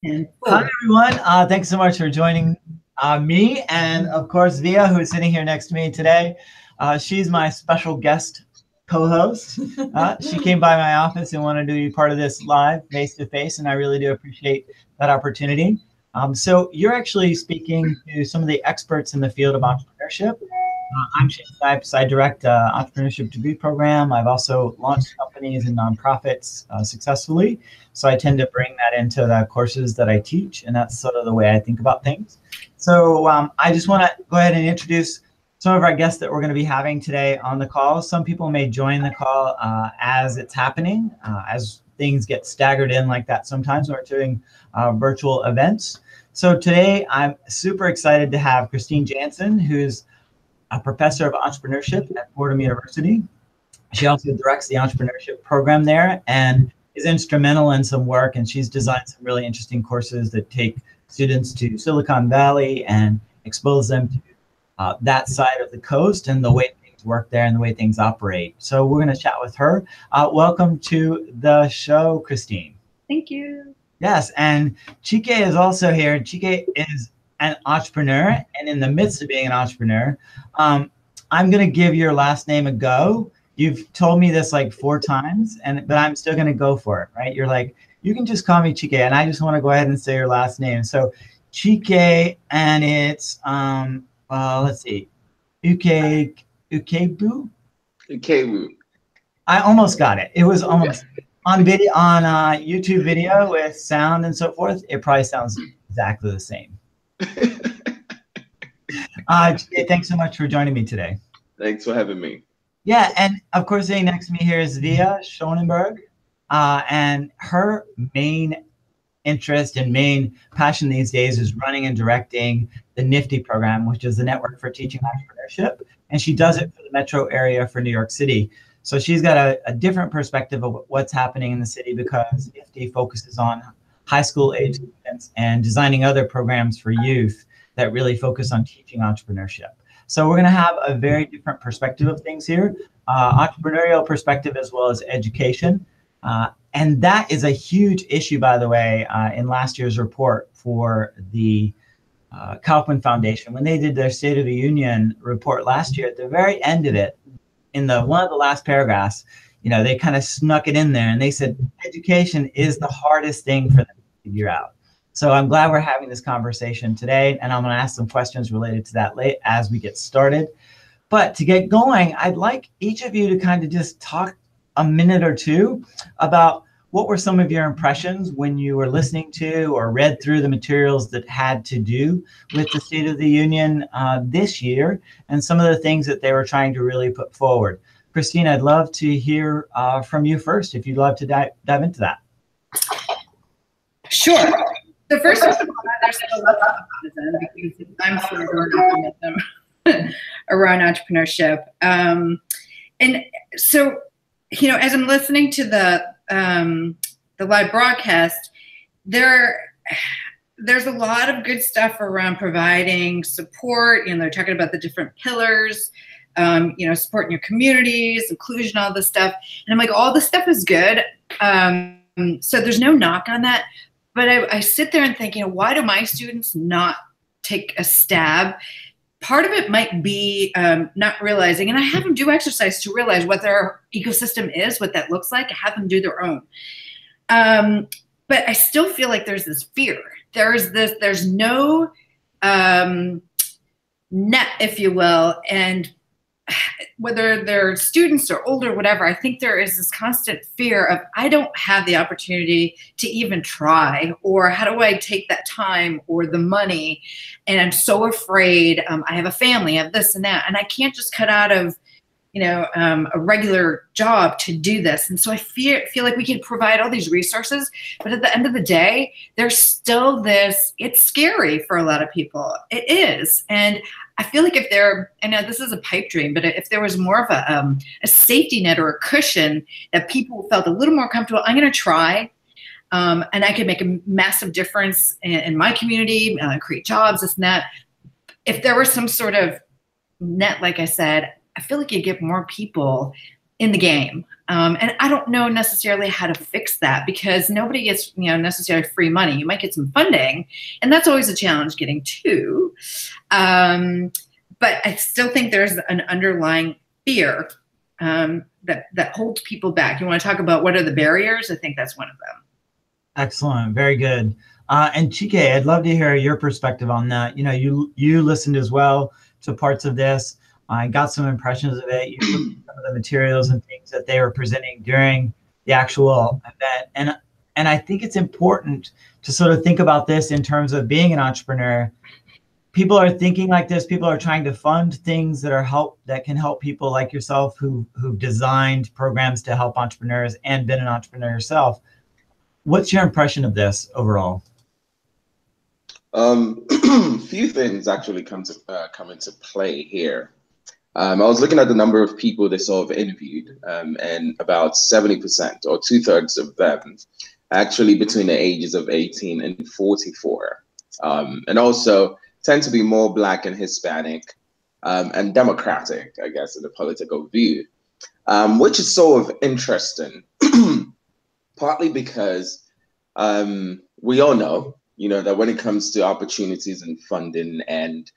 And Hi, everyone. Thanks so much for joining me and, of course, Via, who is sitting here next to me today. She's my special guest co-host. She came by my office and wanted to be part of this live face-to-face, and I really do appreciate that opportunity. So you're actually speaking to some of the experts in the field of entrepreneurship. I'm Snipes. I direct entrepreneurship degree program. I've also launched companies and nonprofits successfully. So I tend to bring that into the courses that I teach, and that's sort of the way I think about things. So I just want to go ahead and introduce some of our guests that we're going to be having today on the call. Some people may join the call as it's happening, as things get staggered in like that sometimes when we're doing virtual events. So today I'm super excited to have Christine Jansen, who's a professor of entrepreneurship at Fordham University. She also directs the entrepreneurship program there and is instrumental in some work, and she's designed some really interesting courses that take students to Silicon Valley and expose them to that side of the coast and the way things work there and the way things operate. So we're going to chat with her. Welcome to the show, Christine. thank you. Yes, and Chike is also here. Chike is an entrepreneur, and in the midst of being an entrepreneur, I'm going to give your last name a go. You've told me this like 4 times, but I'm still going to go for it, right? You're like, you can just call me Chike, and I just want to go ahead and say your last name. So Chike, and it's let's see, Ukebu. Ukebu. I almost got it. It was almost on video, on YouTube video with sound and so forth. It probably sounds exactly the same. Chike, thanks so much for joining me today. Thanks for having me. Yeah, and of course, sitting next to me here is Via Schonenberg, and her main interest and main passion these days is running and directing the NIFTY program, which is the Network for Teaching Entrepreneurship, and she does it for the metro area for New York City. So she's got a different perspective of what's happening in the city because NIFTY focuses on high school age students and designing other programs for youth that really focus on teaching entrepreneurship. So we're going to have a very different perspective of things here, entrepreneurial perspective as well as education. And that is a huge issue, by the way, in last year's report for the Kauffman Foundation. When they did their State of the Union report last year, at the very end of it, in one of the last paragraphs, they kind of snuck it in there and they said, education is the hardest thing for them to figure out. So I'm glad we're having this conversation today, and I'm going to ask some questions related to that late as we get started. But to get going, I'd like each of you to kind of just talk a minute or two about what were some of your impressions when you were listening to or read through the materials that had to do with the State of the Union this year and some of the things that they were trying to really put forward. Christine, I'd love to hear from you first, if you'd love to dive into that. Sure. So first of all, there's a lot of optimism because I'm for optimism around entrepreneurship. And so, as I'm listening to the live broadcast, there's a lot of good stuff around providing support. They're talking about the different pillars, supporting your communities, inclusion, all this stuff. And I'm like, all this stuff is good. So there's no knock on that. But I sit there and think, why do my students not take a stab? Part of it might be not realizing, and I have them do exercise to realize what their ecosystem is, what that looks like. I have them do their own. But I still feel like there's this fear. There's no net, if you will, and whether they're students or older, whatever, I think there is this constant fear of, I don't have the opportunity to even try, or how do I take that time or the money? And I'm so afraid. I have a family, I have this and that, and I can't just cut out of, a regular job to do this. And so I feel like we can provide all these resources, but at the end of the day, there's still this, it's scary for a lot of people. It is. And I feel like I know this is a pipe dream, but if there was more of a safety net or a cushion that people felt a little more comfortable, I'm going to try, and I could make a massive difference in my community, create jobs, this and that. If there was some sort of net, like I said, I feel like you get more people in the game. And I don't know necessarily how to fix that, because nobody gets, necessarily free money. You might get some funding, and that's always a challenge getting to. But I still think there's an underlying fear that holds people back. You want to talk about what are the barriers? I think that's one of them. Excellent. Very good. And Chike, I'd love to hear your perspective on that. You listened as well to parts of this. I got some impressions of it. You looked at some of the materials and things that they were presenting during the actual event. And I think it's important to sort of think about this in terms of being an entrepreneur. People are thinking like this. People are trying to fund things that can help people like yourself who've designed programs to help entrepreneurs and been an entrepreneur yourself. What's your impression of this overall? Few things actually come into play here. I was looking at the number of people they sort of interviewed, and about 70% or 2/3 of them actually between the ages of 18 and 44, and also tend to be more Black and Hispanic, and Democratic, I guess, in the political view, which is sort of interesting, partly because we all know, that when it comes to opportunities and funding and,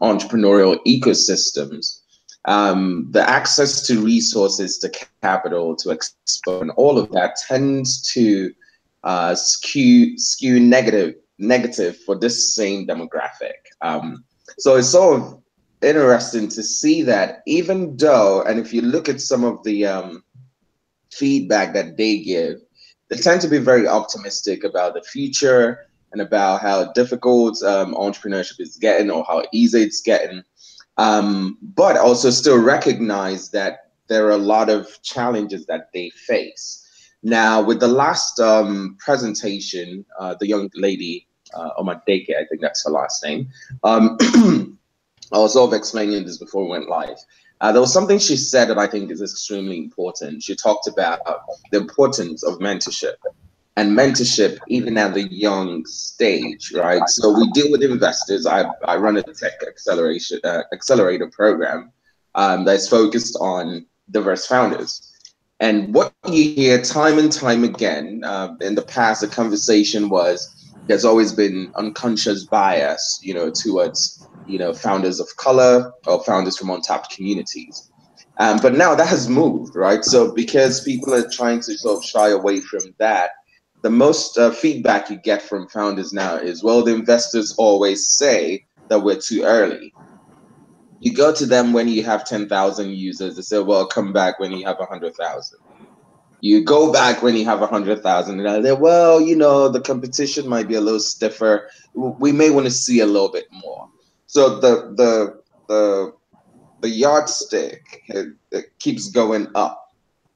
entrepreneurial ecosystems, the access to resources, to capital, to expo, and all of that tends to skew negative for this same demographic. So it's sort of interesting to see that, even though, and if you look at some of the feedback that they give, they tend to be very optimistic about the future and about how difficult entrepreneurship is getting, or how easy it's getting, but also still recognize that there are a lot of challenges that they face. Now, with the last presentation, the young lady, Omadeke, I think that's her last name, I was sort of explaining this before we went live. There was something she said that I think is extremely important. She talked about the importance of mentorship, and mentorship even at the young stage, right? So we deal with investors. I run a tech accelerator program that's focused on diverse founders. And what you hear time and time again, in the past, the conversation was, there's always been unconscious bias, towards, founders of color or founders from untapped communities. But now that has moved, right? So because people are trying to sort of shy away from that, the most feedback you get from founders now is, well, the investors always say that we're too early. You go to them when you have 10,000 users, they say, well, come back when you have 100,000. You go back when you have 100,000, and they're, well, the competition might be a little stiffer. We may want to see a little bit more. So the yardstick, it keeps going up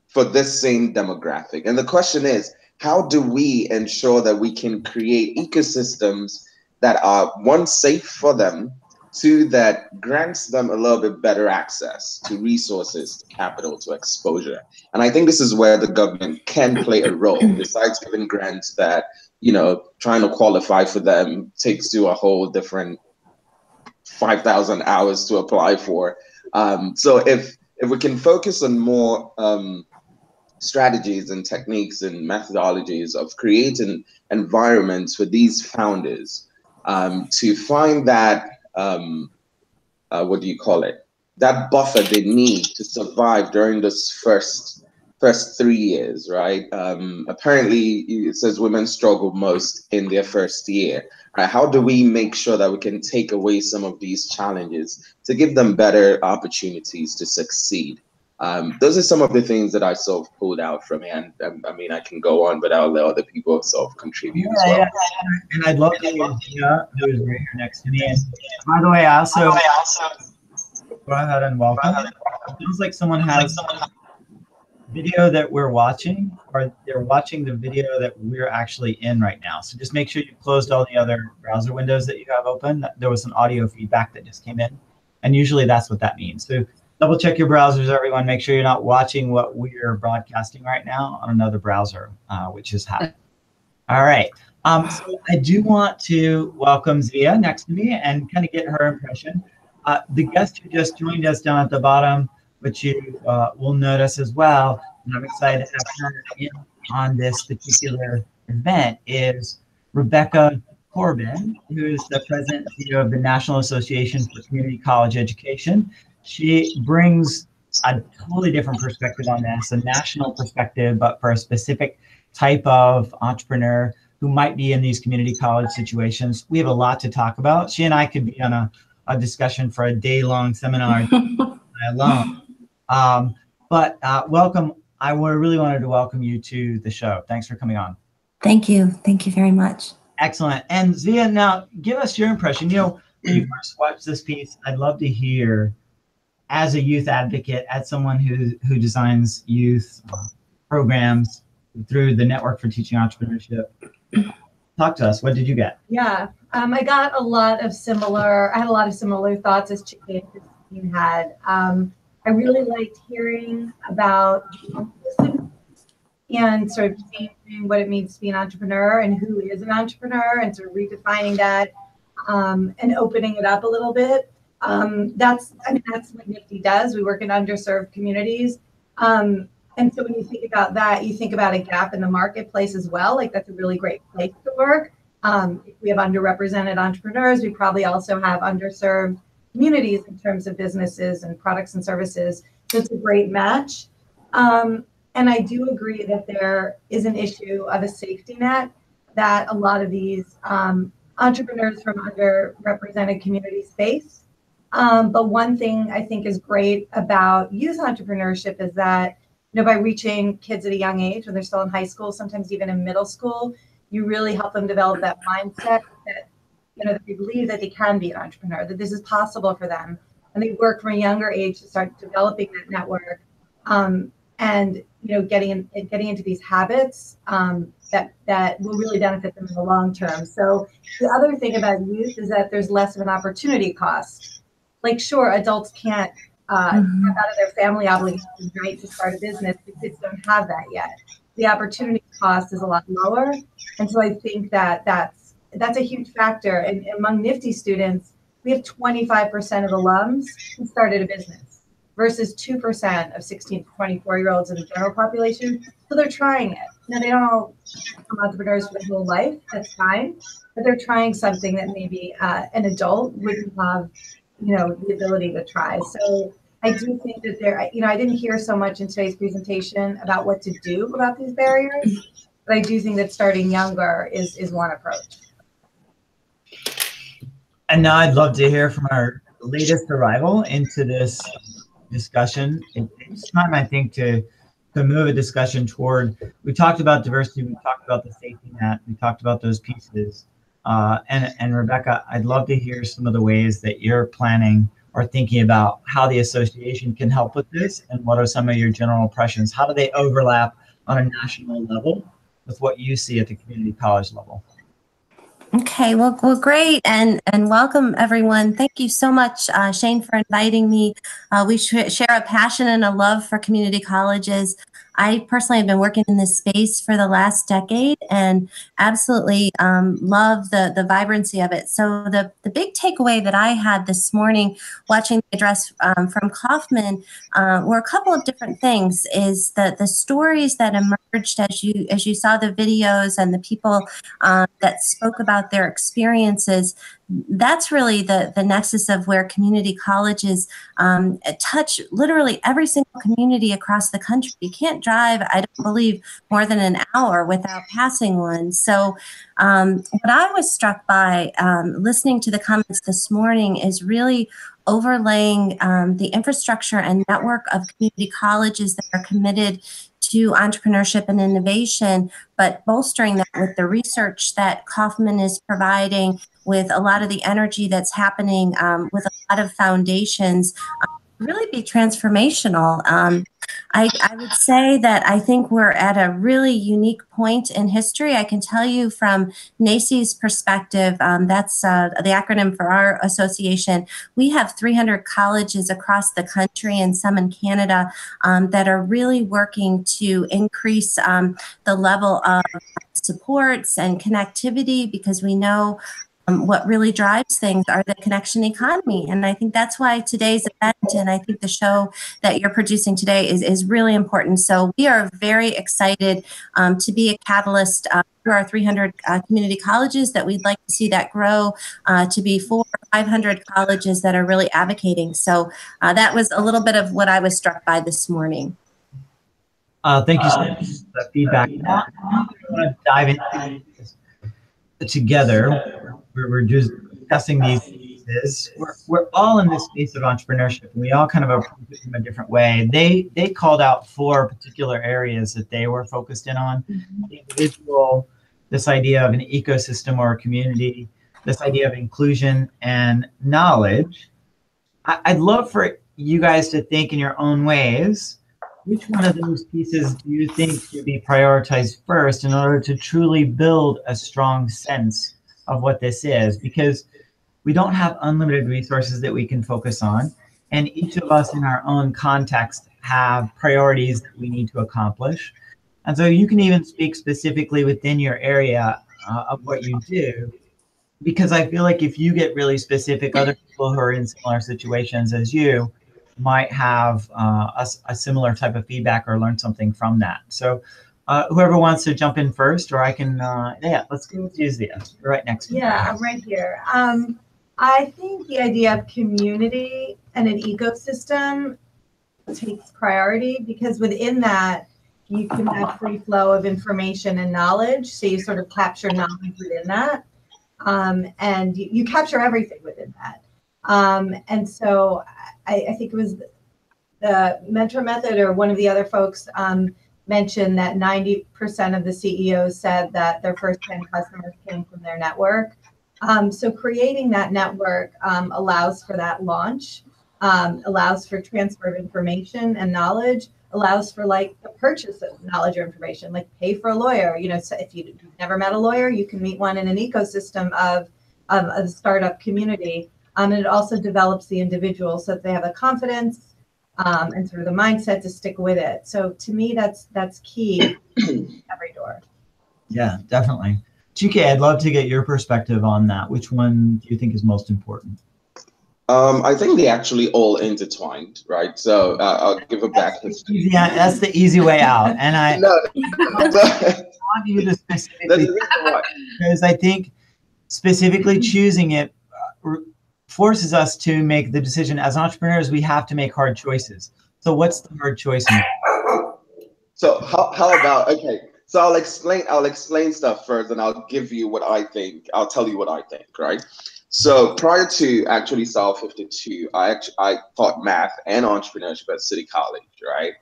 for this same demographic. And the question is, how do we ensure that we can create ecosystems that are, one, safe for them, two, that grants them a little bit better access to resources, to capital, to exposure? And I think this is where the government can play a role, besides giving grants that, trying to qualify for them takes you a whole different 5,000 hours to apply for. So if we can focus on more strategies and techniques and methodologies of creating environments for these founders to find that, what do you call it? That buffer they need to survive during this first 3 years, right? Apparently, it says women struggle most in their first year. Right? How do we make sure that we can take away some of these challenges to give them better opportunities to succeed? Those are some of the things that I sort of pulled out from it. And I mean, I can go on, but I'll let other people sort of contribute as well. Yeah. And I'd love to hear Gina, who is right here next to me. And by the way, I also go ahead and welcome. It feels like someone has video that we're watching, or they're watching the video that we're actually in right now. So just make sure you closed all the other browser windows that you have open. There was some audio feedback that just came in, and usually that's what that means. So double check your browsers, everyone. Make sure you're not watching what we're broadcasting right now on another browser, which is happening. All right. So I do want to welcome Zia next to me and kind of get her impression. The guest who just joined us down at the bottom, which you will notice as well, and I'm excited to have her in on this particular event, is Rebecca Corbin, who is the president and CEO of the National Association for Community College Education. She brings a totally different perspective on this, a national perspective, but for a specific type of entrepreneur who might be in these community college situations. We have a lot to talk about. She and I could be on a discussion for a day-long seminar alone. But welcome. I really wanted to welcome you to the show. Thanks for coming on. Thank you. Thank you very much. Excellent. And Zia, now give us your impression. You know, when you first watched this piece, I'd love to hear, as a youth advocate, as someone who designs youth programs through the Network for Teaching Entrepreneurship, talk to us. What did you get? Yeah, I got a lot of similar. I had a lot of similar thoughts as Christine had. I really liked hearing about and sort of changing what it means to be an entrepreneur and who is an entrepreneur, and sort of redefining that and opening it up a little bit. That's what Nifty does. We work in underserved communities. And so when you think about that, you think about a gap in the marketplace as well. Like, that's a really great place to work. If we have underrepresented entrepreneurs, we probably also have underserved communities in terms of businesses and products and services. So it's a great match. And I do agree that there is an issue of a safety net that a lot of these entrepreneurs from underrepresented communities face. But one thing I think is great about youth entrepreneurship is that, you know, by reaching kids at a young age, when they're still in high school, sometimes even in middle school, you really help them develop that mindset that, you know, that they believe that they can be an entrepreneur, that this is possible for them. And they work from a younger age to start developing that network, and, you know, getting into these habits that will really benefit them in the long term. So the other thing about youth is that there's less of an opportunity cost. Like, sure, adults can't step out of their family obligations, right, to start a business. The kids don't have that yet. The opportunity cost is a lot lower. And so I think that that's a huge factor. And among Nifty students, we have 25% of alums who started a business versus 2% of 16 to 24-year-olds in the general population. So they're trying it. Now, they don't all become entrepreneurs for their whole life. That's fine. But they're trying something that maybe an adult wouldn't have, you know, the ability to try. So I do think that there, you know, I didn't hear so much in today's presentation about what to do about these barriers, but I do think that starting younger is one approach. And now I'd love to hear from our latest arrival into this discussion. It's time, I think, to move a discussion toward, we talked about diversity, we talked about the safety net, we talked about those pieces. And Rebecca, I'd love to hear some of the ways that you're planning or thinking about how the association can help with this, and what are some of your general impressions? How do they overlap on a national level with what you see at the community college level? Okay, well, great, and welcome everyone. Thank you so much, Shane, for inviting me. We share a passion and a love for community colleges. I personally have been working in this space for the last decade and absolutely love the vibrancy of it. So the big takeaway that I had this morning watching the address from Kauffman were a couple of different things. Is that the stories that emerged as you saw the videos and the people that spoke about their experiences, that's really the nexus of where community colleges touch literally every single community across the country. You can't drive, I don't believe, more than an hour without passing one. So what I was struck by listening to the comments this morning is really overlaying the infrastructure and network of community colleges that are committed to entrepreneurship and innovation, but bolstering that with the research that Kauffman is providing, with a lot of the energy that's happening with a lot of foundations, really be transformational. I would say that I think we're at a really unique point in history. I can tell you from NACY's perspective, that's the acronym for our association, we have 300 colleges across the country and some in Canada that are really working to increase the level of supports and connectivity, because we know what really drives things are the connection economy. And I think that's why today's event, and I think the show that you're producing today is really important. So we are very excited to be a catalyst through our 300 community colleges, that we'd like to see that grow to be 400 or 500 colleges that are really advocating. So that was a little bit of what I was struck by this morning. Thank you so much for that feedback. Now I want to dive into this together. We're just discussing these pieces. We're all in this space of entrepreneurship, and we all kind of approach it from a different way. They called out 4 particular areas that they were focused in on: the individual, this idea of an ecosystem or a community, this idea of inclusion and knowledge. I'd love for you guys to think in your own ways, which one of those pieces do you think should be prioritized first in order to truly build a strong sense of what this is? Because we don't have unlimited resources that we can focus on, and each of us in our own context have priorities that we need to accomplish. And so you can even speak specifically within your area of what you do, because I feel like if you get really specific, other people who are in similar situations as you might have a similar type of feedback or learn something from that. So whoever wants to jump in first, or I can, yeah, let's go with you, Zia. You're right next to me. Yeah, I'm right here. I think the idea of community and an ecosystem takes priority, because within that, you can have free flow of information and knowledge. So you sort of capture knowledge within that. And you capture everything within that. And so I think it was the mentor method, or one of the other folks mentioned that 90% of the CEOs said that their first 10 customers came from their network. So creating that network allows for that launch, allows for transfer of information and knowledge, allows for like the purchase of knowledge or information, like pay for a lawyer. You know, so if you've never met a lawyer, you can meet one in an ecosystem of a startup community. And it also develops the individual so that they have the confidence and sort of the mindset to stick with it. So to me, that's key every door. Yeah, definitely. GK, I'd love to get your perspective on that. Which one do you think is most important? I think they actually all intertwined, right? So I'll give it back. Yeah, that's the easy way out. And I want you to specifically, because I think specifically choosing it forces us to make the decision. As entrepreneurs, we have to make hard choices. So what's the hard choice? So how about, okay, so I'll explain stuff first, and I'll give you what I think. I'll tell you what I think, right? So prior to actually Style 52, I taught math and entrepreneurship at City College, right?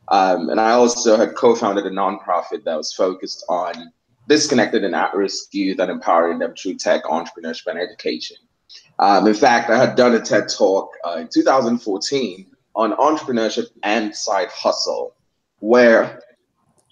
And I also had co-founded a nonprofit that was focused on disconnected and at-risk youth and empowering them through tech, entrepreneurship, and education. In fact, I had done a TED Talk in 2014 on entrepreneurship and side hustle, where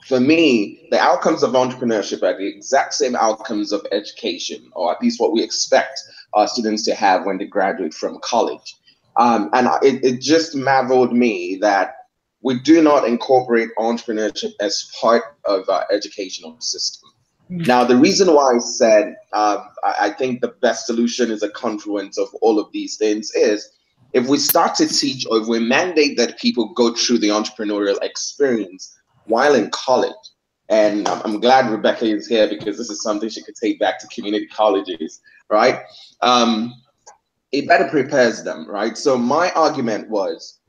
for me, the outcomes of entrepreneurship are the exact same outcomes of education, or at least what we expect our students to have when they graduate from college. And it just marveled me that we do not incorporate entrepreneurship as part of our educational system. Now, the reason why I said I think the best solution is a confluence of all of these things is if we start to teach, or if we mandate that people go through the entrepreneurial experience while in college. And I'm glad Rebecca is here, because this is something she could take back to community colleges, right? It better prepares them, right? So my argument was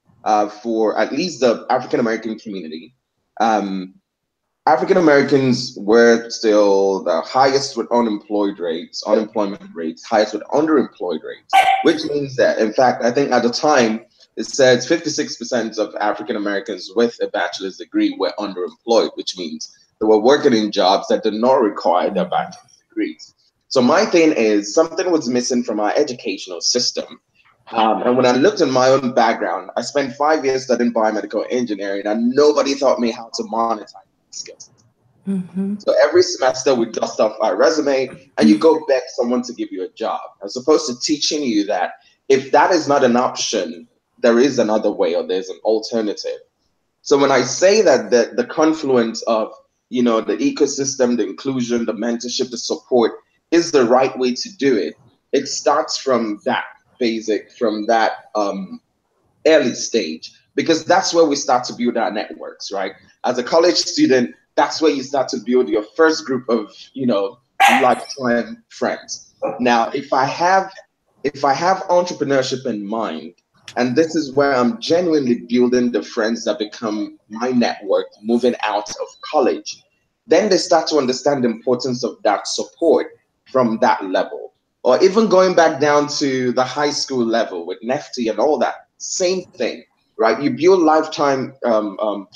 for at least the African-American community, African Americans were still the highest with unemployment rates, highest with underemployed rates, which means that, in fact, I think at the time, it says 56% of African Americans with a bachelor's degree were underemployed, which means they were working in jobs that did not require their bachelor's degrees. So my thing is, something was missing from our educational system. And when I looked at my own background, I spent 5 years studying biomedical engineering, and nobody taught me how to monetize skills. So every semester we dust off our resume and you go beg someone to give you a job, as opposed to teaching you that if that is not an option, there is another way, or there's an alternative. So when I say that the confluence of, you know, the ecosystem, the inclusion, the mentorship, the support is the right way to do it, it starts from that early stage, because that's where we start to build our networks, right? As a college student, that's where you start to build your first group of, lifetime friends. Now, if I have entrepreneurship in mind, and this is where I'm genuinely building the friends that become my network moving out of college, then they start to understand the importance of that support from that level. Or even going back down to the high school level with Nifty and all that, same thing, right? You build lifetime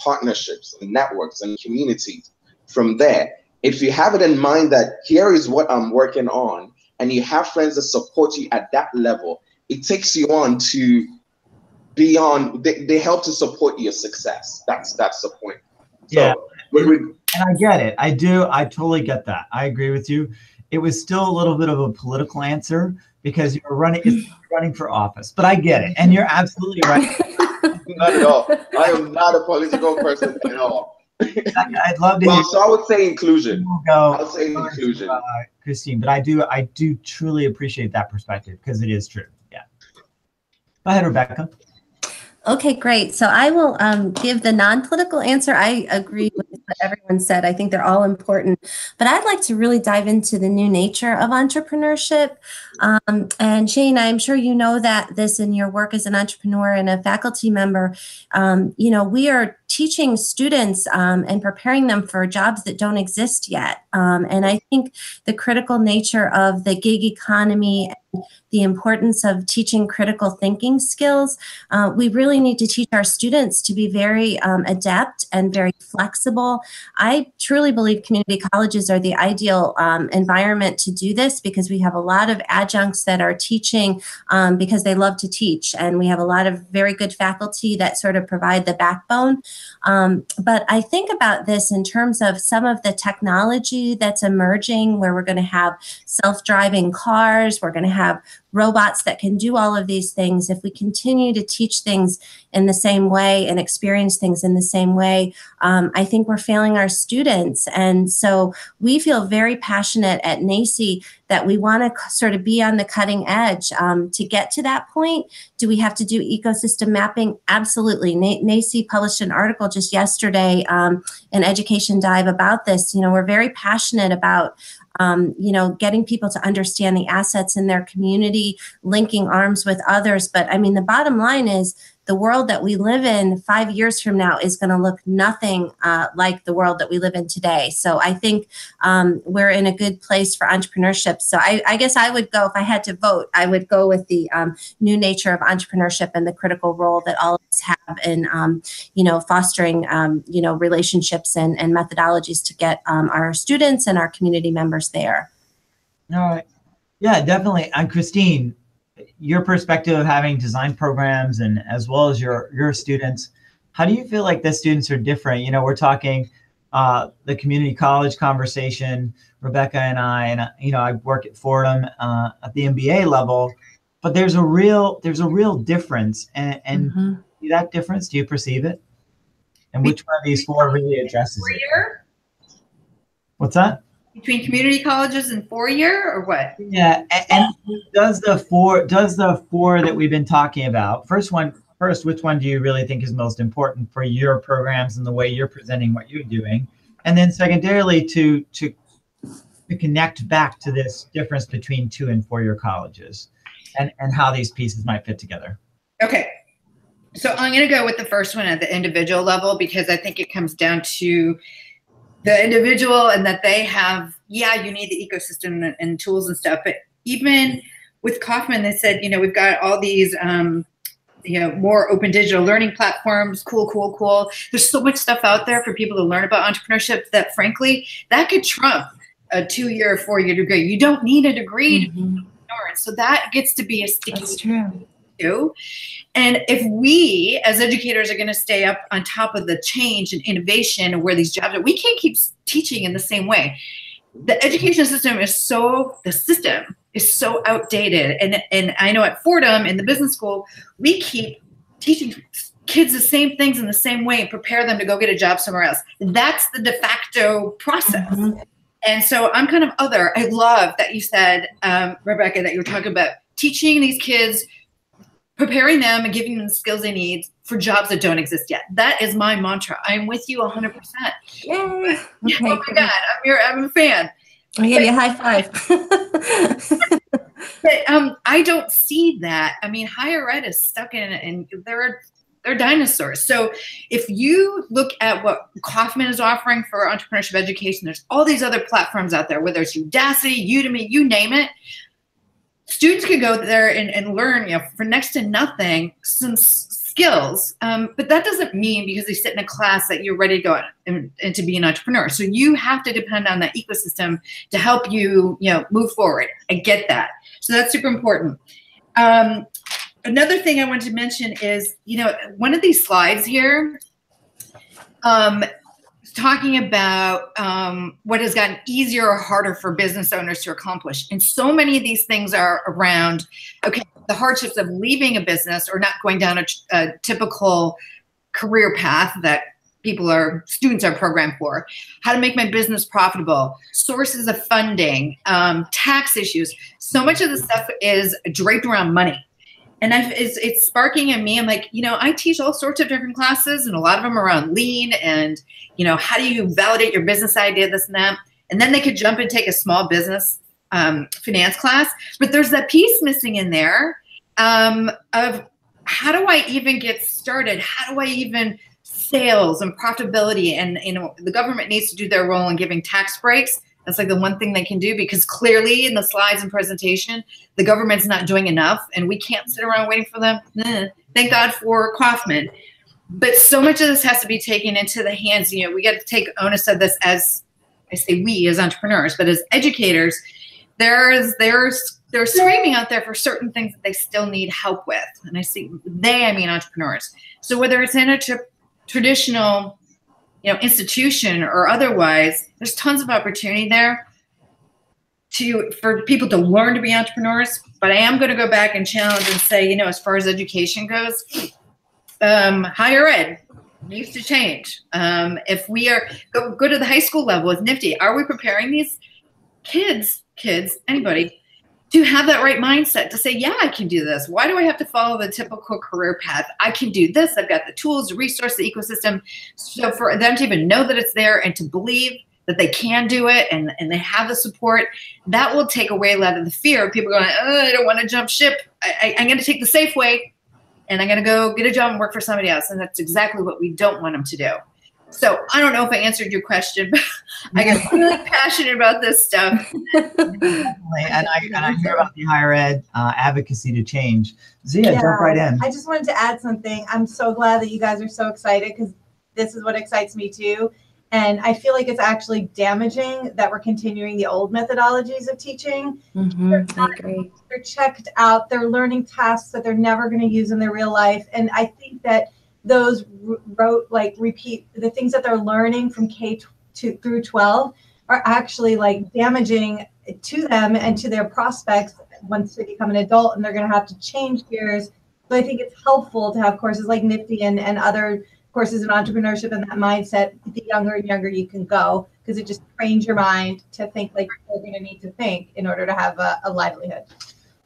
partnerships and networks and communities from there. If you have it in mind that here is what I'm working on, and you have friends that support you at that level, it takes you on to beyond, they help to support your success. That's the point. Yeah, so, and I get it. I totally get that. I agree with you. It was still a little bit of a political answer because you're running for office, but I get it. And you're absolutely right. Not at all. I am not a political person at all. I'd love to hear. So I would say inclusion. I would say inclusion. Christine, but I do truly appreciate that perspective because it is true. Yeah. Go ahead, Rebecca. Okay, great. So I will give the non-political answer. I agree with what everyone said. I think they're all important, but I'd like to really dive into the new nature of entrepreneurship. And Shane, I'm sure you know that this in your work as an entrepreneur and a faculty member, we are teaching students and preparing them for jobs that don't exist yet. And I think the critical nature of the gig economy, the importance of teaching critical thinking skills, we really need to teach our students to be very adept and very flexible. I truly believe community colleges are the ideal environment to do this because we have a lot of adjuncts that are teaching because they love to teach. And we have a lot of very good faculty that sort of provide the backbone. But I think about this in terms of some of the technology that's emerging where we're going to have self-driving cars, we're going to have robots that can do all of these things. If we continue to teach things in the same way and experience things in the same way, I think we're failing our students. And so we feel very passionate at NACCE that we want to sort of be on the cutting edge. To get to that point, do we have to do ecosystem mapping? Absolutely. NACCE published an article just yesterday, an Education Dive about this. We're very passionate about getting people to understand the assets in their community, linking arms with others. But I mean, the bottom line is the world that we live in 5 years from now is going to look nothing like the world that we live in today. So I think we're in a good place for entrepreneurship. So I guess I would go, if I had to vote, I would go with the new nature of entrepreneurship and the critical role that all of us have in, fostering, relationships and methodologies to get our students and our community members there. All right. Yeah, definitely. And Christine, your perspective of having design programs and as well as your students, how do you feel like the students are different? We're talking the community college conversation, Rebecca and I work at Fordham at the MBA level, but there's a real difference. And mm-hmm. That difference, do you perceive it? And which one of these four really addresses it? What's that? Between community colleges and four-year, or what? Yeah, and does the four that we've been talking about, first, which one do you really think is most important for your programs and the way you're presenting what you're doing? And then secondarily, to connect back to this difference between 2- and 4-year colleges and how these pieces might fit together. Okay. So I'm going to go with the first one at the individual level because I think it comes down to the individual and that they have, you need the ecosystem and tools and stuff. But even with Kauffman, they said, we've got all these, more open digital learning platforms. Cool. There's so much stuff out there for people to learn about entrepreneurship that frankly, that could trump a 2-year or 4-year degree. You don't need a degree to be an entrepreneur. So that gets to be a sticky. That's true. Too. And if we as educators are going to stay up on top of the change and innovation and where these jobs are, we can't keep teaching in the same way. The education system is so outdated. And I know at Fordham in the business school, we keep teaching kids the same things in the same way and prepare them to go get a job somewhere else. That's the de facto process. Mm-hmm. And so I'm kind of other. I love that you said, Rebecca, that you were talking about teaching these kids, preparing them and giving them the skills they need for jobs that don't exist yet. That is my mantra. I'm with you 100%. Yay. Okay, oh my God, I'm a fan. I'll give you a high five. But I don't see that. I mean, higher ed is stuck in it, and they're dinosaurs. So if you look at what Kauffman is offering for entrepreneurship education, there's all these other platforms out there, whether it's Udacity, Udemy, you name it. Students could go there and learn, for next to nothing, some skills. But that doesn't mean because they sit in a class that you're ready to go and to be an entrepreneur. So you have to depend on that ecosystem to help you, move forward. I get that. So that's super important. Another thing I wanted to mention is, one of these slides here, talking about what has gotten easier or harder for business owners to accomplish. And so many of these things are around, okay, the hardships of leaving a business or not going down a typical career path that students are programmed for, how to make my business profitable, sources of funding, tax issues. So much of the stuff is draped around money. And it's sparking in me. I'm like, I teach all sorts of different classes, and a lot of them are around lean and, how do you validate your business idea, this and that. And then they could jump and take a small business finance class. But there's that piece missing in there of how do I even get started? How do I even sales and profitability? And, the government needs to do their role in giving tax breaks. That's like the one thing they can do, because clearly in the slides and presentation, the government's not doing enough, and we can't sit around waiting for them. Thank God for Kauffman. But so much of this has to be taken into the hands. We got to take onus of this, as I say, we as entrepreneurs, but as educators, they're screaming out there for certain things that they still need help with. And I mean entrepreneurs. So whether it's in a traditional institution or otherwise, there's tons of opportunity there for people to learn to be entrepreneurs. But I am going to go back and challenge and say, as far as education goes, higher ed needs to change. If we are go to the high school level with Nifty, are we preparing these kids, anybody, to have that right mindset to say, yeah, I can do this. Why do I have to follow the typical career path? I can do this. I've got the tools, the resource, the ecosystem. So for them to even know that it's there and to believe that they can do it and they have the support, that will take away a lot of the fear of people going, I don't want to jump ship. I'm going to take the safe way, and I'm going to go get a job and work for somebody else. And that's exactly what we don't want them to do. So I don't know if I answered your question, but I get really passionate about this stuff. Definitely. And I hear about the higher ed advocacy to change. Zia, jump right in. I just wanted to add something. I'm so glad that you guys are so excited, because this is what excites me too. And I feel like it's actually damaging that we're continuing the old methodologies of teaching. I agree. They're checked out. They're learning tasks that they're never going to use in their real life. And I think that those repeat the things that they're learning from K through 12 are actually damaging to them and to their prospects once they become an adult, and they're going to have to change gears. So I think it's helpful to have courses like Nifty and other courses in entrepreneurship and that mindset. The younger and younger you can go, because it just trains your mind to think like you're going to need to think in order to have a livelihood.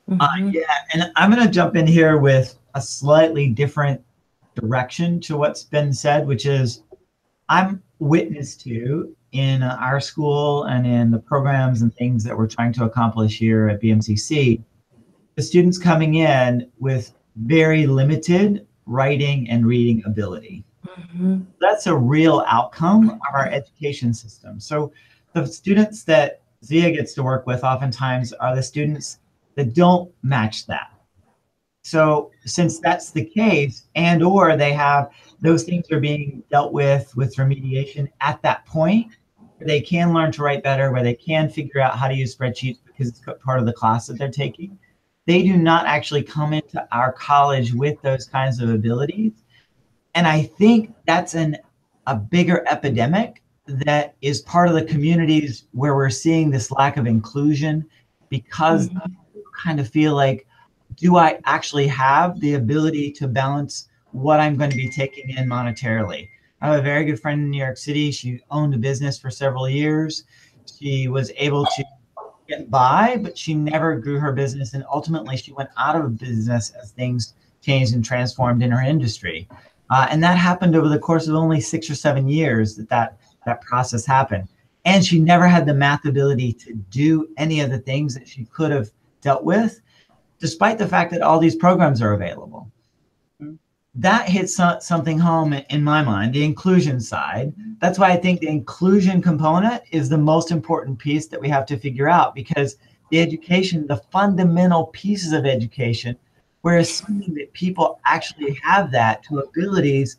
Yeah, and I'm going to jump in here with a slightly different direction to what's been said, which is I'm witness to in our school and in the programs and things that we're trying to accomplish here at BMCC, the students coming in with very limited writing and reading ability. That's a real outcome of our education system. So the students that Zia gets to work with oftentimes are the students that don't match that. So since that's the case, and or they have those things are being dealt with remediation at that point, where they can learn to write better, where they can figure out how to use spreadsheets because it's part of the class that they're taking, they do not actually come into our college with those kinds of abilities. And I think that's a bigger epidemic that is part of the communities where we're seeing this lack of inclusion, because people kind of feel like, do I actually have the ability to balance what I'm going to be taking in monetarily? I have a very good friend in New York City. She owned a business for several years. She was able to get by, but she never grew her business. And ultimately, she went out of business as things changed and transformed in her industry. And that happened over the course of only 6 or 7 years that process happened. And she never had the math ability to do any of the things that she could have dealt with, despite the fact that all these programs are available. That hits something home in my mind, the inclusion side. That's why I think the inclusion component is the most important piece that we have to figure out, because the education, the fundamental pieces of education, we're assuming that people actually have that to abilities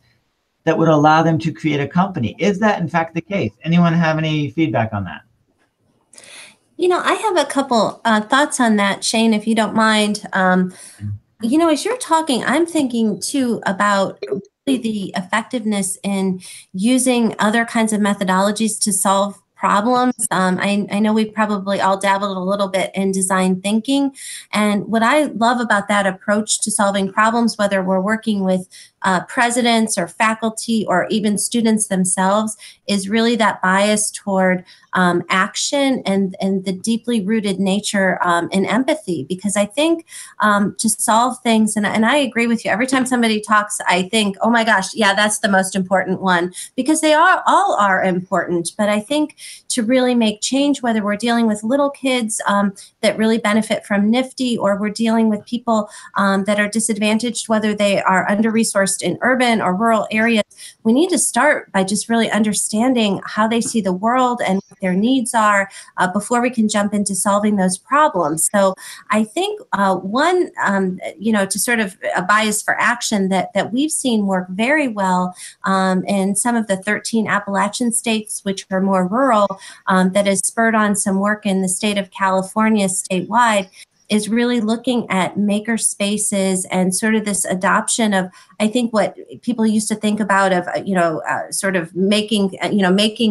that would allow them to create a company. Is that in fact the case? Anyone have any feedback on that? You know, I have a couple thoughts on that, Shane, if you don't mind. You know, as you're talking, I'm thinking too about really the effectiveness in using other kinds of methodologies to solve problems. I know we probably all dabbled a little bit in design thinking. And what I love about that approach to solving problems, whether we're working with presidents or faculty or even students themselves, is really that bias toward action and the deeply rooted nature in empathy. Because I think to solve things, and I agree with you, every time somebody talks, I think, oh my gosh, yeah, that's the most important one, because they all are important. But I think to really make change, whether we're dealing with little kids that really benefit from Nifty, or we're dealing with people that are disadvantaged, whether they are under-resourced in urban or rural areas, we need to start by just really understanding how they see the world and what their needs are before we can jump into solving those problems. So I think one, to sort of a bias for action that we've seen work very well in some of the 13 Appalachian states, which are more rural, that has spurred on some work in the state of California statewide, is really looking at maker spaces and sort of this adoption of, I think, what people used to think about of, sort of making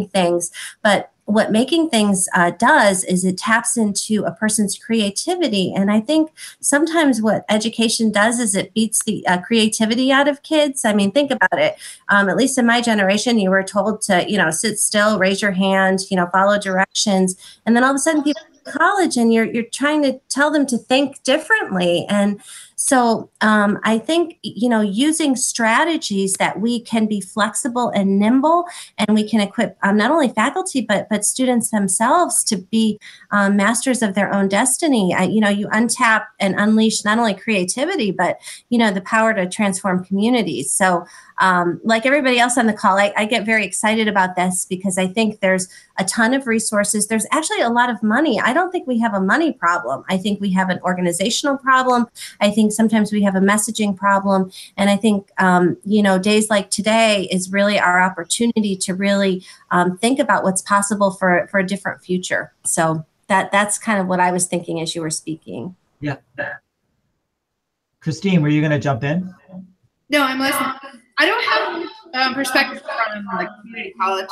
things. But what making things does is it taps into a person's creativity. And I think sometimes what education does is it beats the creativity out of kids. I mean, think about it. At least in my generation, you were told to, sit still, raise your hand, follow directions. And then all of a sudden people college and you're trying to tell them to think differently. And so I think, using strategies that we can be flexible and nimble, and we can equip not only faculty, but students themselves to be masters of their own destiny. You untap and unleash not only creativity, but, the power to transform communities. So like everybody else on the call, I get very excited about this because I think there's a ton of resources. There's actually a lot of money. I don't think we have a money problem. I think we have an organizational problem. I think sometimes we have a messaging problem. And I think, days like today is really our opportunity to really think about what's possible for a different future. So that's kind of what I was thinking as you were speaking. Yeah. Christine, were you going to jump in? No, I'm listening. I don't have perspective from the community college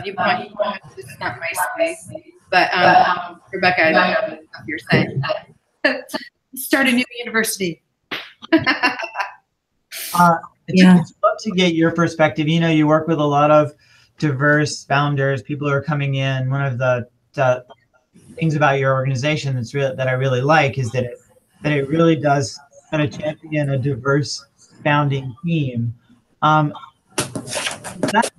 viewpoint. This is not my space. But Rebecca, I know what you're saying. Start a new university. I'd love to get your perspective. You work with a lot of diverse founders, people who are coming in. One of the things about your organization that I really like is that it really does kind of champion a diverse founding team. That's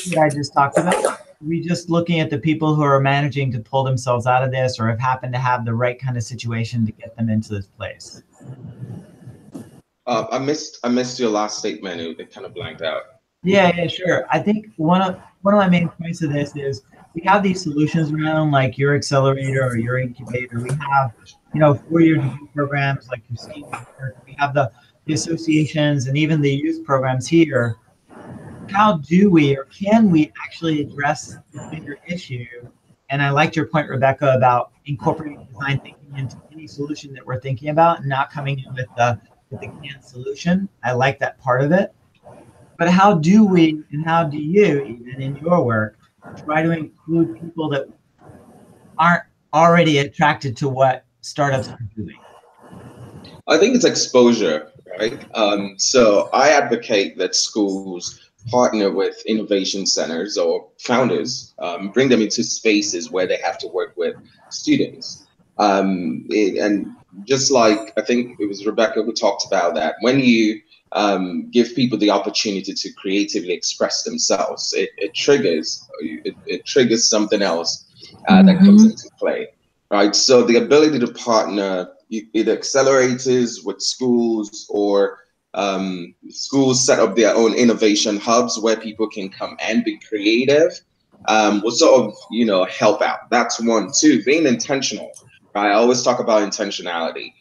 what I just talked about. We just looking at the people who are managing to pull themselves out of this, or have happened to have the right kind of situation to get them into this place. I missed your last statement. It kind of blanked out. Yeah, sure. I think one of my main points of this is we have these solutions around, like your accelerator or your incubator. We have, 4-year degree programs like you've seen. We have the associations and even the youth programs here. How do we, or can we actually address the bigger issue? And I liked your point, Rebecca, about incorporating design thinking into any solution that we're thinking about, and not coming in with the canned solution. I like that part of it. But how do we, and how do you, even in your work, try to include people that aren't already attracted to what startups are doing? I think it's exposure, right? So I advocate that schools partner with innovation centers or founders, bring them into spaces where they have to work with students. And just like, I think it was Rebecca who talked about that, when you give people the opportunity to creatively express themselves, it triggers something else that comes into play, right? So the ability to partner, either accelerators with schools, or schools set up their own innovation hubs where people can come and be creative, will sort of, help out. That's one. Two, being intentional. Right? I always talk about intentionality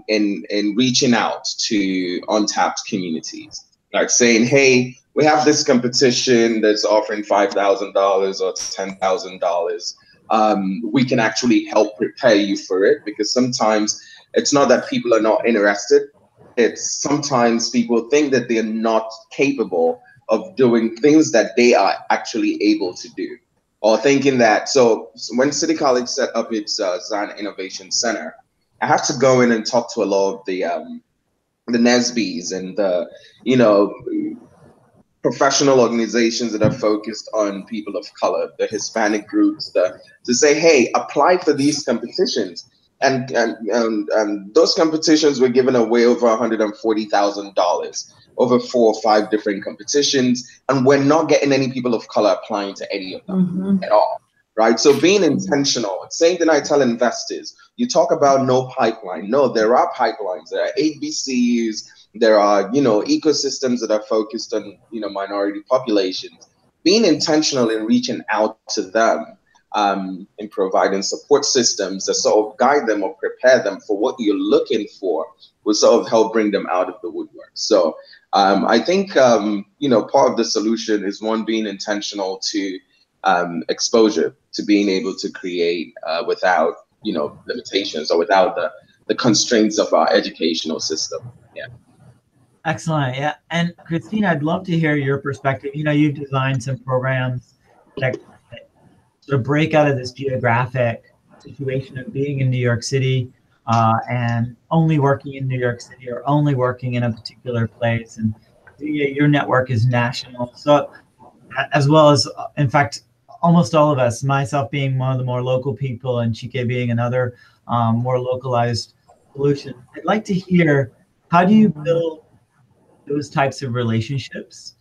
in reaching out to untapped communities, like saying, hey, we have this competition that's offering $5,000 or $10,000. We can actually help prepare you for it, because sometimes it's not that people are not interested. It's sometimes people think that they're not capable of doing things that they are actually able to do, or thinking that. So when City College set up its Zion Innovation Center, I had to go in and talk to a lot of the NSBs and the, professional organizations that are focused on people of color, the Hispanic groups, to say, hey, apply for these competitions. And those competitions were given away over $140,000 over 4 or 5 different competitions, and we're not getting any people of color applying to any of them at all, right? So being intentional. Same thing I tell investors. You talk about no pipeline. No, there are pipelines. There are HBCUs. There are, ecosystems that are focused on, minority populations. Being intentional in reaching out to them, and providing support systems that sort of guide them or prepare them for what you're looking for, will sort of help bring them out of the woodwork. So I think, part of the solution is, one, being intentional to exposure, to being able to create without, limitations, or without the constraints of our educational system. Yeah. Excellent. Yeah. And Christine, I'd love to hear your perspective. You've designed some programs that sort of break out of this geographic situation of being in New York City and only working in New York City, or only working in a particular place. And your network is national. So as well as, in fact, almost all of us, myself being one of the more local people and Chike being another more localized solution. I'd like to hear, how do you build those types of relationships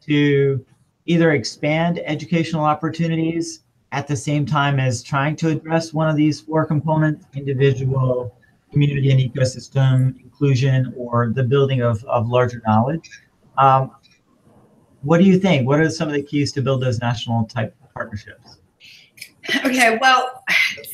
to either expand educational opportunities at the same time as trying to address one of these 4 components: individual, community and ecosystem, inclusion, or the building of larger knowledge? What do you think? What are some of the keys to build those national type partnerships? Okay, well,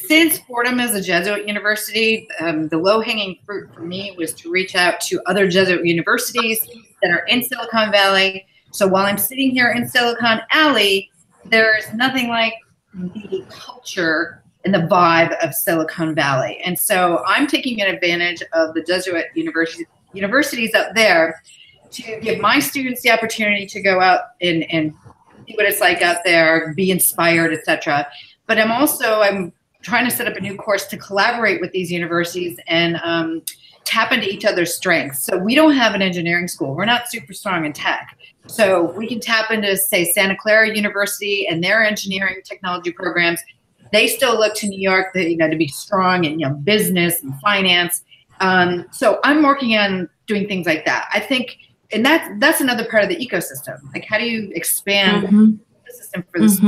since Fordham is a Jesuit university, the low-hanging fruit for me was to reach out to other Jesuit universities that are in Silicon Valley. So while I'm sitting here in Silicon Alley, there's nothing like the culture and the vibe of Silicon Valley. And so I'm taking advantage of the Jesuit universities out there to give my students the opportunity to go out and see what it's like out there, be inspired, etc. But I'm trying to set up a new course to collaborate with these universities and tap into each other's strengths. So we don't have an engineering school. We're not super strong in tech. So we can tap into, say, Santa Clara University and their engineering technology programs. They still look to New York, to be strong in business and finance. So I'm working on doing things like that. I think, and that's another part of the ecosystem. Like, how do you expand the system for this?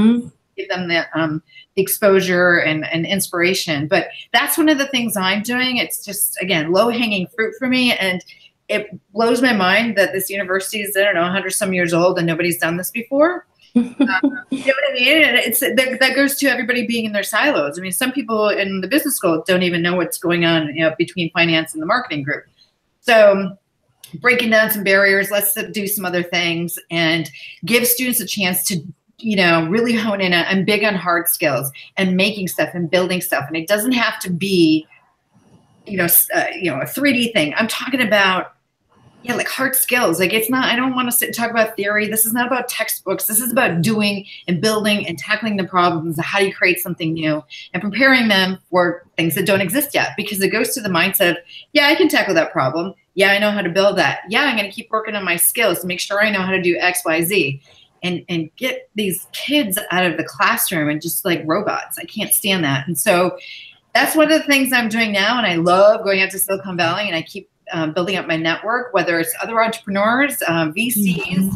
Give them the exposure and inspiration. But that's one of the things I'm doing. It's just, again, low-hanging fruit for me. And it blows my mind that this university is, 100 some years old and nobody's done this before. You know what I mean? That goes to everybody being in their silos. I mean, some people in the business school don't even know what's going on between finance and the marketing group. So breaking down some barriers, let's do some other things and give students a chance to really hone in. I'm big on hard skills and making stuff and building stuff. And it doesn't have to be, a 3D thing. I'm talking about, yeah, like hard skills. Like it's not, I don't want to sit and talk about theory. This is not about textbooks. This is about doing and building and tackling the problems. How do you create something new and preparing them for things that don't exist yet? Because it goes to the mindset of, yeah, I can tackle that problem. Yeah, I know how to build that. Yeah, I'm going to keep working on my skills to make sure I know how to do X, Y, Z. And get these kids out of the classroom and just like robots. I can't stand that. And so that's one of the things I'm doing now. And I love going out to Silicon Valley, and I keep building up my network, whether it's other entrepreneurs, VCs,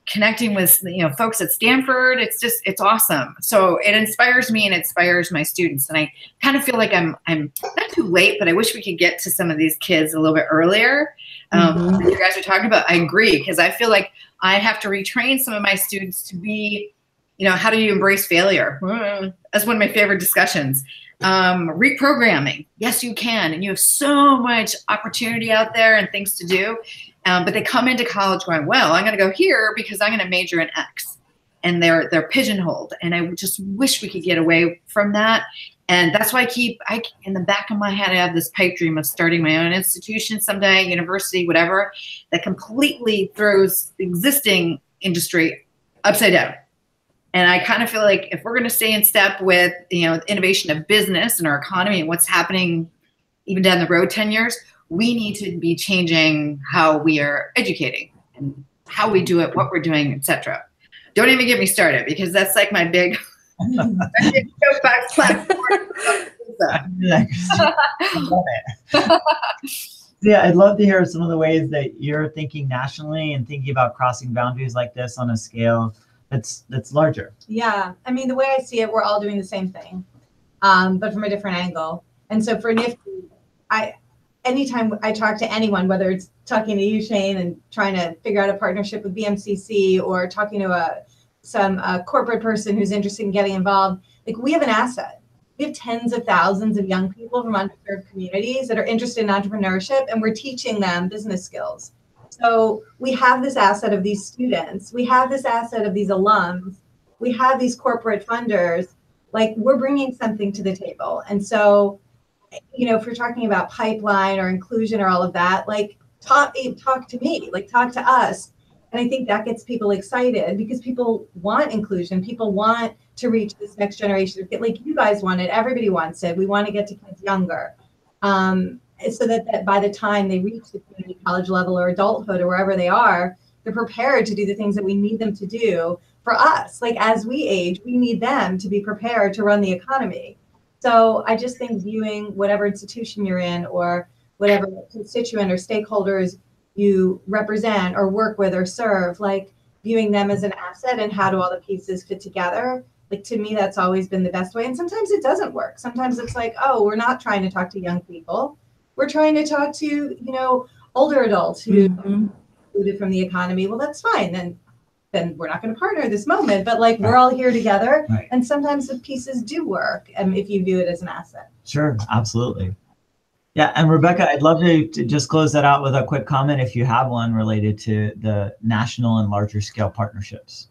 connecting with folks at Stanford. It's awesome. So it inspires me and it inspires my students. And I kind of feel like I'm not too late, but I wish we could get to some of these kids a little bit earlier. That you guys are talking about. I agree, because I feel like I have to retrain some of my students to be, how do you embrace failure? That's one of my favorite discussions. Reprogramming. Yes, you can. And you have so much opportunity out there and things to do. But they come into college going, well, I'm going to go here because I'm going to major in X. And they're pigeonholed. And I just wish we could get away from that. And that's why in the back of my head, I have this pipe dream of starting my own institution someday, university, whatever, that completely throws the existing industry upside down. And I kind of feel like if we're going to stay in step with, innovation of business and our economy and what's happening even down the road 10 years, we need to be changing how we are educating and how we do it, what we're doing, etc. Don't even get me started, because that's like my big soapbox platform. Yeah, I'd love to hear some of the ways that you're thinking nationally and thinking about crossing boundaries like this on a scale that's larger. Yeah, I mean, the way I see it, we're all doing the same thing, but from a different angle. And so for Nifty, anytime I talk to anyone, whether it's talking to you, Shane, and trying to figure out a partnership with BMCC, or talking to some corporate person who's interested in getting involved, like, we have an asset. We have tens of thousands of young people from underserved communities that are interested in entrepreneurship, and we're teaching them business skills. So we have this asset of these students. We have this asset of these alums. We have these corporate funders. Like, we're bringing something to the table. And so, if you're talking about pipeline or inclusion or all of that, like, talk to me, like, talk to us. And I think that gets people excited, because people want inclusion. People want to reach this next generation. Like, you guys want it. Everybody wants it. We want to get to kids younger. So that by the time they reach the community college level or adulthood or wherever they are, they're prepared to do the things that we need them to do for us. Like, as we age, we need them to be prepared to run the economy. So I just think viewing whatever institution you're in, or whatever constituent or stakeholders you represent or work with or serve, like, viewing them as an asset and how do all the pieces fit together. Like, to me, that's always been the best way. And sometimes it doesn't work. Sometimes it's like, oh, we're not trying to talk to young people. We're trying to talk to, older adults who excluded from the economy. Well, that's fine. Then we're not going to partner at this moment, but like, we're all here together. Right. And sometimes the pieces do work, if you view it as an asset. Sure, absolutely. Yeah, and Rebecca, I'd love to just close that out with a quick comment, if you have one, related to the national and larger scale partnerships.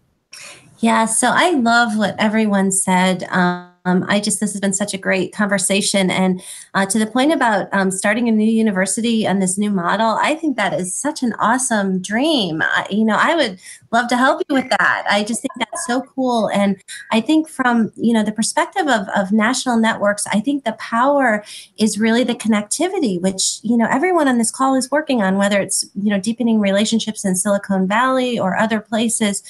Yeah, so I love what everyone said. This has been such a great conversation. And to the point about starting a new university and this new model, I think that is such an awesome dream. I would love to help you with that. I just think that's so cool. And I think from, the perspective of national networks, I think the power is really the connectivity, which, everyone on this call is working on, whether it's, deepening relationships in Silicon Valley or other places.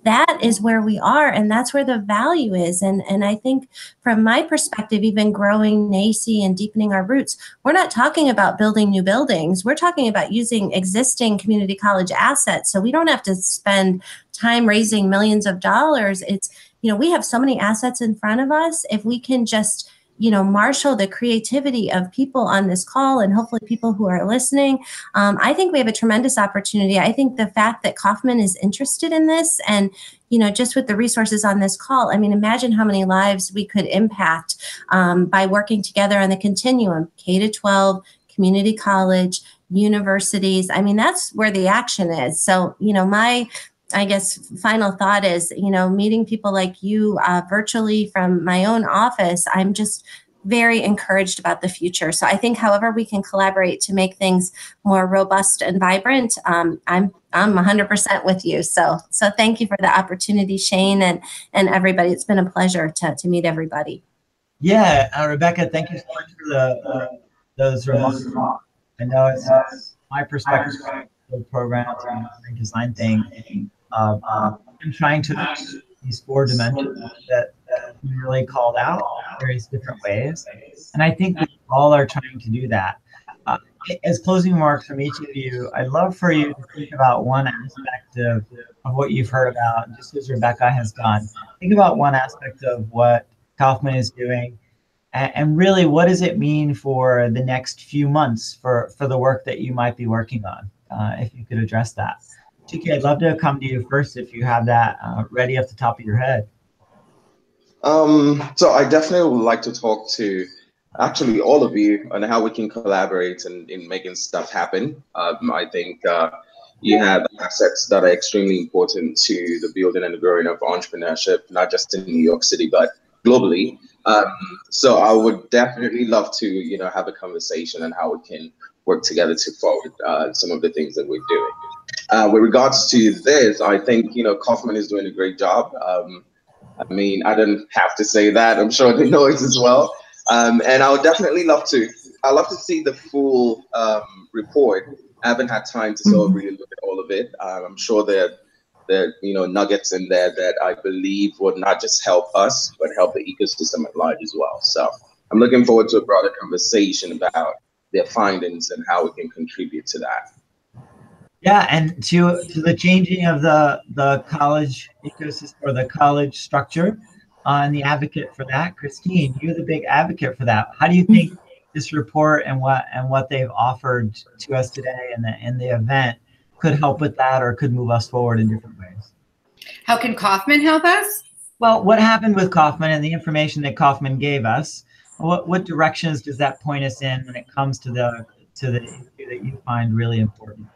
That is where we are, and that's where the value is. And I think from my perspective, even growing NACCE and deepening our roots, we're not talking about building new buildings. We're talking about using existing community college assets. So we don't have to spend time raising millions of dollars. It's, we have so many assets in front of us. If we can just marshal the creativity of people on this call, and hopefully people who are listening, I think we have a tremendous opportunity. I think the fact that Kauffman is interested in this, and, just with the resources on this call, I mean, imagine how many lives we could impact by working together on the continuum, K-12, community college, universities. I mean, that's where the action is. So, my final thought is, meeting people like you virtually from my own office, I'm just very encouraged about the future. So I think however we can collaborate to make things more robust and vibrant, I'm 100% with you. So thank you for the opportunity, Shane, and everybody. It's been a pleasure to meet everybody. Yeah, Rebecca, thank you so much for those remarks. I know it's my perspective of the programs and design thing. I'm trying to these 4 dimensions that you really called out in various different ways. And I think we all are trying to do that. As closing remarks from each of you, I'd love for you to think about one aspect of what you've heard about, just as Rebecca has done. Think about one aspect of what Kauffman is doing, and really what does it mean for the next few months for the work that you might be working on, if you could address that. Chiki, I'd love to come to you first if you have that ready off the top of your head. So I definitely would like to talk to actually all of you on how we can collaborate in making stuff happen. I think you have assets that are extremely important to the building and the growing of entrepreneurship, not just in New York City, but globally. So I would definitely love to, have a conversation on how we can work together to forward some of the things that we're doing. With regards to this, I think, Kauffman is doing a great job. I mean, I don't have to say that. I'm sure they know it as well. And I would definitely love to. I'd love to see the full report. I haven't had time to sort of really look at all of it. I'm sure there are nuggets in there that I believe would not just help us, but help the ecosystem at large as well. So I'm looking forward to a broader conversation about their findings and how we can contribute to that. Yeah, and to the changing of the college ecosystem or the college structure, and the advocate for that, Christine, you're the big advocate for that. How do you think this report and what they've offered to us today and the event could help with that, or could move us forward in different ways? How can Kauffman help us? Well, what happened with Kauffman and the information that Kauffman gave us? What directions does that point us in when it comes to the issue that you find really important?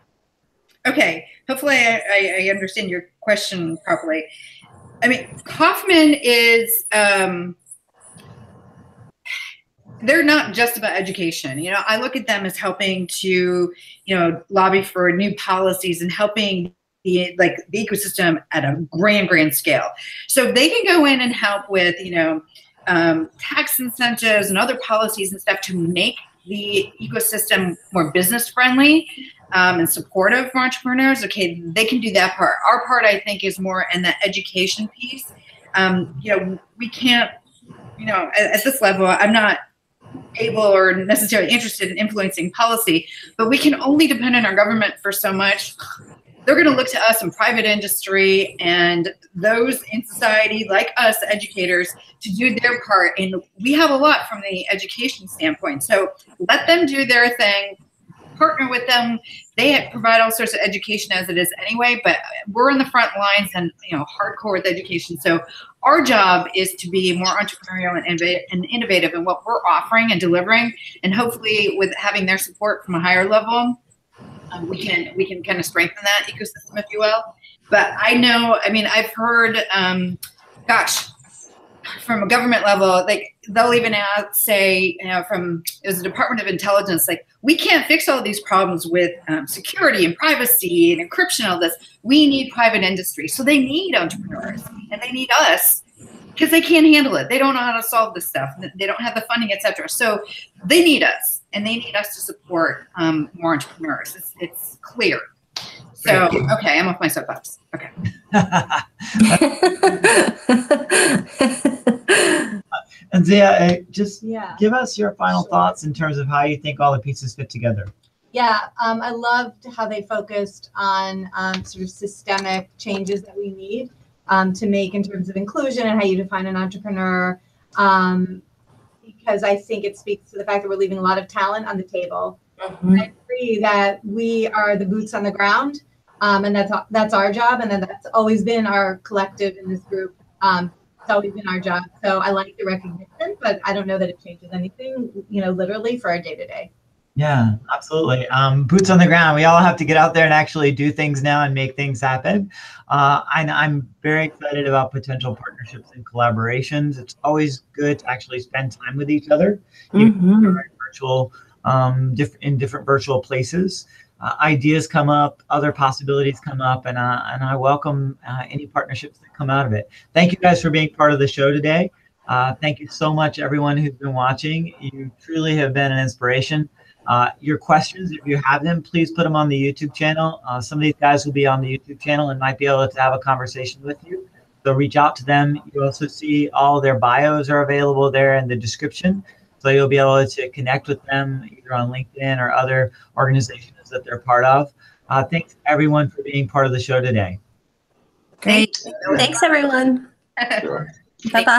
Okay, hopefully I understand your question properly. I mean, Kauffman is, they're not just about education. I look at them as helping to, lobby for new policies and helping the ecosystem at a grand scale. So they can go in and help with, tax incentives and other policies and stuff to make the ecosystem more business friendly and supportive for entrepreneurs. Okay, they can do that part. Our part, I think, is more in the education piece. We can't, at this level, I'm not able or necessarily interested in influencing policy, but we can only depend on our government for so much. They're going to look to us in private industry and those in society like us, educators, to do their part. And we have a lot from the education standpoint. So let them do their thing, partner with them. They provide all sorts of education as it is anyway, but we're in the front lines and hardcore with education. So our job is to be more entrepreneurial and innovative in what we're offering and delivering. And hopefully with having their support from a higher level, we can kind of strengthen that ecosystem, if you will. But I've heard, from a government level, they'll even say, from as a Department of Intelligence, we can't fix all these problems with security and privacy and encryption, all this. We need private industry. So they need entrepreneurs and they need us because they can't handle it. They don't know how to solve this stuff. They don't have the funding, et cetera. So they need us and they need us to support more entrepreneurs. It's clear. So, okay, I'm off my soapbox. Okay. And Zia, give us your final thoughts in terms of how you think all the pieces fit together. Yeah, I loved how they focused on sort of systemic changes that we need to make in terms of inclusion and how you define an entrepreneur. Because I think it speaks to the fact that we're leaving a lot of talent on the table. Mm-hmm. I agree that we are the boots on the ground, and that's our job, and then that's always been our collective in this group. It's always been our job. So I like the recognition, but I don't know that it changes anything, literally for our day-to-day. Yeah, absolutely. Boots on the ground. We all have to get out there and actually do things now and make things happen. I'm very excited about potential partnerships and collaborations. It's always good to actually spend time with each other, even if you're in virtual, in different virtual places. Ideas come up, other possibilities come up, and I welcome any partnerships that come out of it. Thank you guys for being part of the show today. Thank you so much, everyone who's been watching. You truly have been an inspiration. Your questions, if you have them, please put them on the YouTube channel. Some of these guys will be on the YouTube channel and might be able to have a conversation with you. So reach out to them. You also see all their bios are available there in the description. So you'll be able to connect with them either on LinkedIn or other organizations that they're part of. Thanks everyone for being part of the show today. Great. Thanks everyone. Sure. Bye-bye.